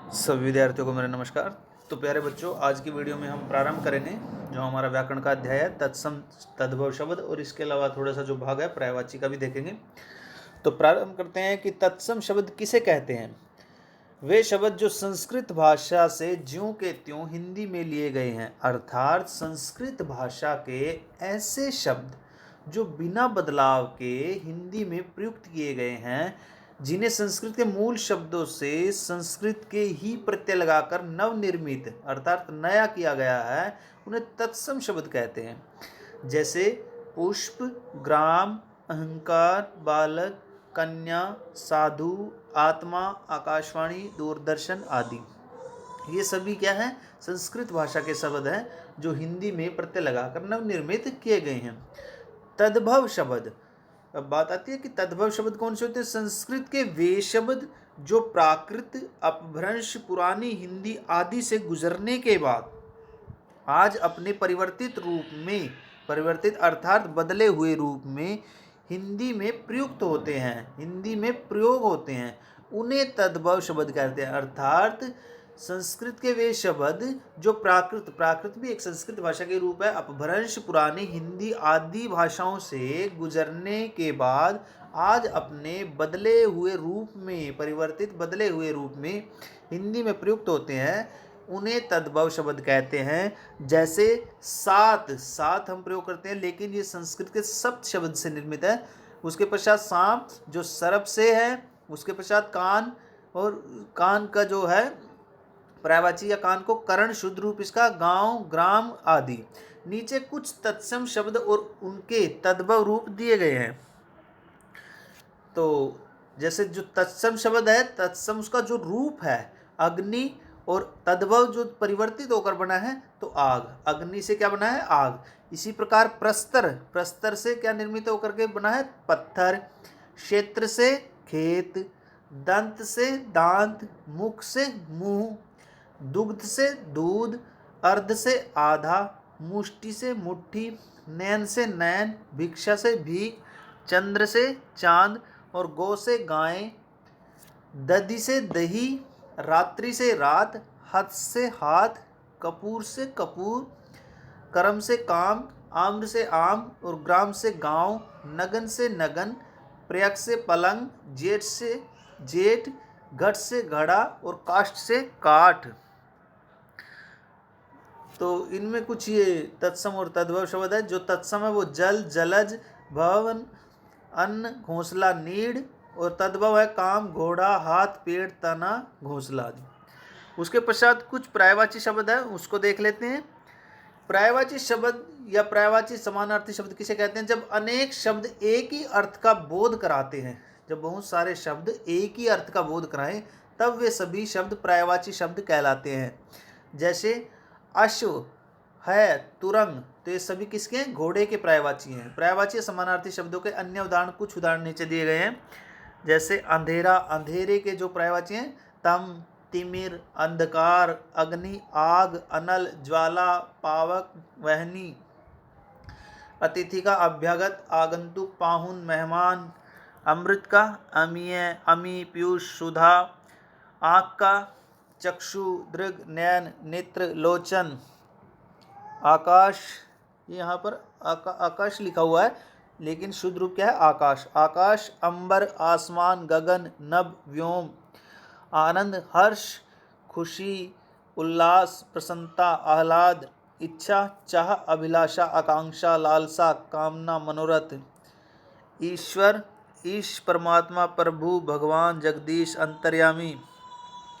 सभी विद्यार्थियों को मेरा नमस्कार। तो प्यारे बच्चों, आज की वीडियो में हम प्रारंभ करेंगे जो हमारा व्याकरण का अध्याय है तत्सम तद्भव शब्द, और इसके अलावा थोड़ा सा जो भाग है पर्यायवाची का भी देखेंगे। तो प्रारंभ करते हैं कि तत्सम शब्द किसे कहते हैं। वे शब्द जो संस्कृत भाषा से ज्यों के त्यों हिंदी में लिए गए हैं, अर्थात संस्कृत भाषा के ऐसे शब्द जो बिना बदलाव के हिंदी में प्रयुक्त किए गए हैं, जिन्हें संस्कृत के मूल शब्दों से संस्कृत के ही प्रत्यय लगाकर नवनिर्मित अर्थात नया किया गया है, उन्हें तत्सम शब्द कहते हैं। जैसे पुष्प, ग्राम, अहंकार, बालक, कन्या, साधु, आत्मा, आकाशवाणी, दूरदर्शन आदि। ये सभी क्या है? संस्कृत भाषा के शब्द हैं जो हिंदी में प्रत्यय लगाकर नवनिर्मित किए गए हैं। तद्भव शब्द, अब बात आती है कि तद्भव शब्द कौन से होते हैं। संस्कृत के वे शब्द जो प्राकृत, अपभ्रंश, पुरानी हिंदी आदि से गुजरने के बाद आज अपने परिवर्तित रूप में, परिवर्तित अर्थात बदले हुए रूप में हिंदी में प्रयुक्त होते हैं, हिंदी में प्रयोग होते हैं, उन्हें तद्भव शब्द कहते हैं। अर्थात संस्कृत के वे शब्द जो प्राकृत, प्राकृत भी एक संस्कृत भाषा के रूप है, अपभ्रंश, पुरानी हिंदी आदि भाषाओं से गुजरने के बाद आज अपने बदले हुए रूप में, परिवर्तित बदले हुए रूप में हिंदी में प्रयुक्त होते हैं, उन्हें तद्भव शब्द कहते हैं। जैसे सात, सात हम प्रयोग करते हैं लेकिन ये संस्कृत के सप्त शब्द से निर्मित है। उसके पश्चात सांप जो सर्प से है, उसके पश्चात कान, और कान का जो है पर्यायवाची या कान को करण, शुद्ध रूप इसका गांव, ग्राम आदि। नीचे कुछ तत्सम शब्द और उनके तद्भव रूप दिए गए हैं। तो जैसे जो तत्सम शब्द है, तत्सम उसका जो रूप है अग्नि, और तद्भव जो परिवर्तित होकर बना है तो आग, अग्नि से क्या बना है? आग। इसी प्रकार प्रस्तर, प्रस्तर से क्या निर्मित होकर के बना है? पत्थर। क्षेत्र से खेत, दंत से दांत, मुख से मुंह, दुग्ध से दूध, अर्ध से आधा, मुष्टि से मुट्ठी, नयन से नयन, भिक्षा से भीख, चंद्र से चांद, और गौ से गाय, दधि से दही, रात्रि से रात, हथ से हाथ, कपूर से कपूर, कर्म से काम, आम्र से आम, और ग्राम से गांव, नगन से नगन, प्रयक से पलंग, जेठ से जेठ, घट से घड़ा, और काष्ठ से काठ। तो इनमें कुछ ये तत्सम और तद्भव शब्द है। जो तत्सम है वो जल, जलज, भवन, अन्न, घोंसला, नीड़, और तद्भव है काम, घोड़ा, हाथ, पेड़, तना, घोंसला आदि। उसके पश्चात कुछ पर्यायवाची शब्द है, उसको देख लेते हैं। पर्यायवाची शब्द या पर्यायवाची समानार्थी शब्द किसे कहते हैं? जब अनेक शब्द एक ही अर्थ का बोध कराते हैं, जब बहुत सारे शब्द एक ही अर्थ का बोध कराएं, तब वे सभी शब्द पर्यायवाची शब्द कहलाते हैं। जैसे अश्व है, तुरंग, तो ये सभी किसके हैं? घोड़े के पर्यायवाची हैं। पर्यायवाची समानार्थी शब्दों के अन्य उदाहरण, कुछ उदाहरण नीचे दिए गए हैं। जैसे अंधेरा, अंधेरे के जो पर्यायवाची हैं तम, तिमिर, अंधकार, अग्नि, आग, अनल, ज्वाला, पावक, वहनी। अतिथि का अभ्यागत, आगंतुक, पाहुन, मेहमान। अमृत का अमीय, अमी, पीयूष, सुधा। आँख का चक्षु, दृग, नयन, नेत्र, लोचन। आकाश, यहाँ पर आकाश लिखा हुआ है लेकिन शुद्ध रूप क्या है? आकाश। आकाश, अंबर, आसमान, गगन, नभ, व्योम। आनंद, हर्ष, खुशी, उल्लास, प्रसन्नता, आह्लाद। इच्छा, चाह, अभिलाषा, आकांक्षा, लालसा, कामना, मनोरथ। ईश्वर, ईश, परमात्मा, प्रभु, भगवान, जगदीश, अंतर्यामी।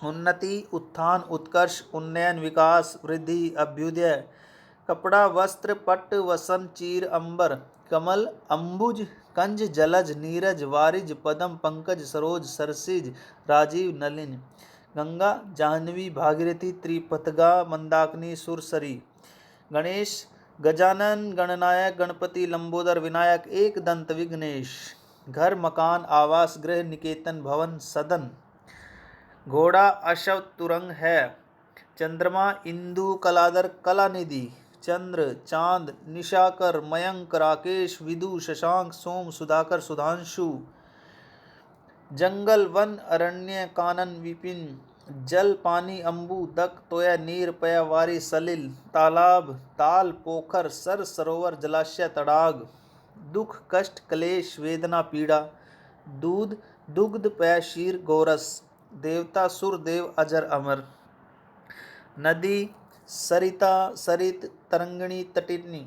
उन्नति, उत्थान, उत्कर्ष, उन्नयन, विकास, वृद्धि, अभ्युदय। कपड़ा, वस्त्र, पट्ट, वसन, चीर, अंबर। कमल, अंबुज, कंज, जलज, नीरज, वारिज, पदम, पंकज, सरोज, सरसिज, राजीव, नलिन। गंगा, जाह्नवी, भागीरथी, त्रिपथगा, मंदाकिनी, सुरसरी। गणेश, गजानन, गणनायक, गणपति, लंबोदर, विनायक, एक दंत, विघ्नेश। घर, मकान, आवास, गृह, निकेतन, भवन, सदन। घोड़ा, अश्व, तुरंग है। चंद्रमा, इंदु, कलादर, कलानिधि। चंद्र, चांद, निशाकर, मयंक, राकेश, विदु, शशांक, सोम, सुधाकर, सुधांशु। जंगल, वन, अरण्य, कानन, विपिन। जल पानी अम्बु दक तोया नीर पया वारी सलिल तालाब ताल पोखर सर सरोवर जलाशय तड़ाग दुख कष्ट क्लेश वेदना पीड़ा दूध दुग्ध पया शीर गोरस देवता सुर देव अजर अमर नदी सरिता सरित तरंगिणी तटिनी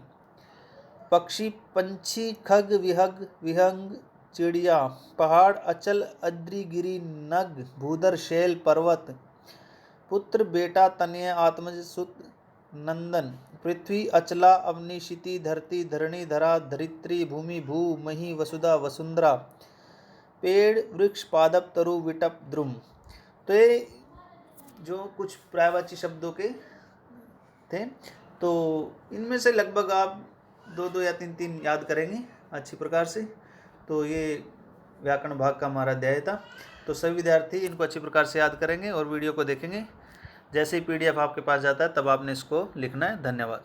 पक्षी पंछी खग विहग विहंग चिड़िया पहाड़ अचल अद्रि गिरी नग भूधर शैल पर्वत पुत्र बेटा तनय आत्मज सुत नंदन पृथ्वी अचला अवनी क्षिति धरती धरणी धरा धरित्री भूमि भू मही वसुधा वसुंधरा पेड़ वृक्ष पादप तरु विटप द्रुम। तो ये जो कुछ पर्यायवाची शब्दों के थे, तो इनमें से लगभग आप 2-2 या 3-3 याद करेंगे अच्छी प्रकार से। तो ये व्याकरण भाग का हमारा अध्याय था। तो सभी विद्यार्थी इनको अच्छी प्रकार से याद करेंगे और वीडियो को देखेंगे। जैसे ही PDF आपके पास जाता है तब आपने इसको लिखना है। धन्यवाद।